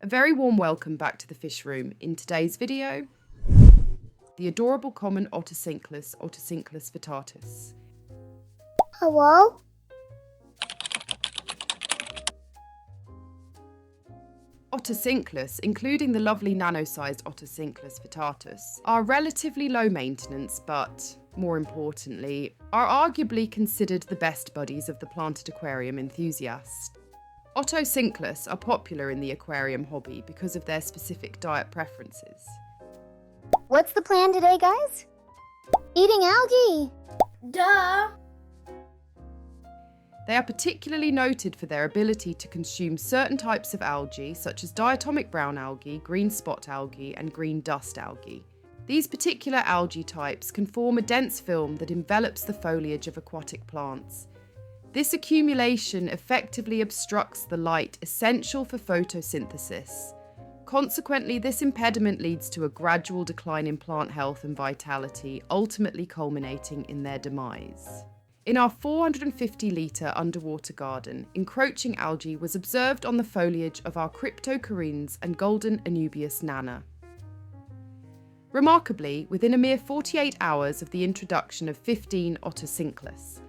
A very warm welcome back to the fish room. In today's video, the adorable common Otocinclus, Otocinclus vittatus. Hello? Otocinclus, including the lovely nano-sized Otocinclus vittatus, are relatively low maintenance but, more importantly, are arguably considered the best buddies of the planted aquarium enthusiast. Otocinclus are popular in the aquarium hobby because of their specific diet preferences. What's the plan today, guys? Eating algae! Duh! They are particularly noted for their ability to consume certain types of algae, such as diatomic brown algae, green spot algae, and green dust algae. These particular algae types can form a dense film that envelops the foliage of aquatic plants. This accumulation effectively obstructs the light essential for photosynthesis. Consequently, this impediment leads to a gradual decline in plant health and vitality, ultimately culminating in their demise. In our 450-litre underwater garden, encroaching algae was observed on the foliage of our cryptocorynes and golden Anubias nana. Remarkably, within a mere 48 hours of the introduction of 15 Otocinclus,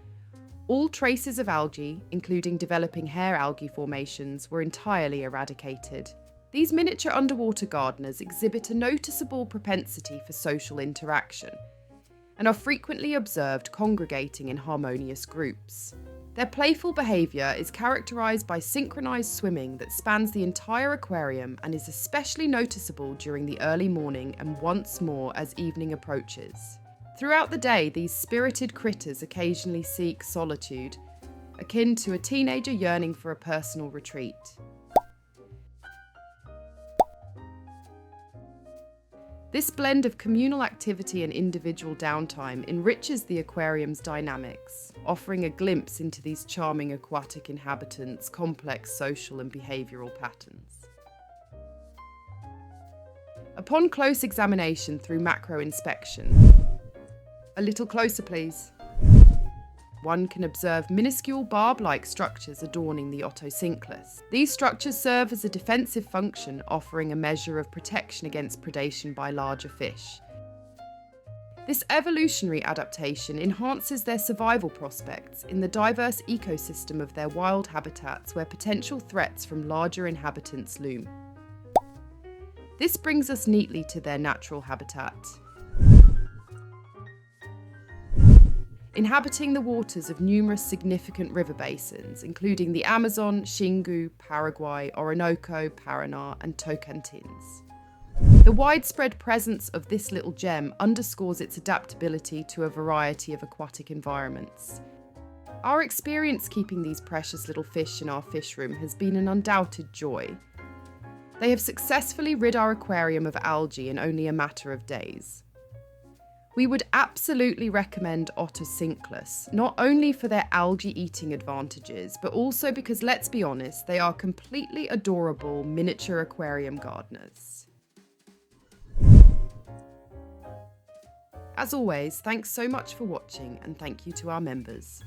all traces of algae, including developing hair algae formations, were entirely eradicated. These miniature underwater gardeners exhibit a noticeable propensity for social interaction and are frequently observed congregating in harmonious groups. Their playful behaviour is characterised by synchronised swimming that spans the entire aquarium and is especially noticeable during the early morning and once more as evening approaches. Throughout the day, these spirited critters occasionally seek solitude, akin to a teenager yearning for a personal retreat. This blend of communal activity and individual downtime enriches the aquarium's dynamics, offering a glimpse into these charming aquatic inhabitants' complex social and behavioural patterns. Upon close examination through macro inspection, a little closer please, one can observe minuscule barb-like structures adorning the Otocinclus. These structures serve as a defensive function, offering a measure of protection against predation by larger fish. This evolutionary adaptation enhances their survival prospects in the diverse ecosystem of their wild habitats where potential threats from larger inhabitants loom. This brings us neatly to their natural habitat. Inhabiting the waters of numerous significant river basins, including the Amazon, Xingu, Paraguay, Orinoco, Paraná, and Tocantins. The widespread presence of this little gem underscores its adaptability to a variety of aquatic environments. Our experience keeping these precious little fish in our fish room has been an undoubted joy. They have successfully rid our aquarium of algae in only a matter of days. We would absolutely recommend Otocinclus, not only for their algae-eating advantages, but also because, let's be honest, they are completely adorable miniature aquarium gardeners. As always, thanks so much for watching, and thank you to our members.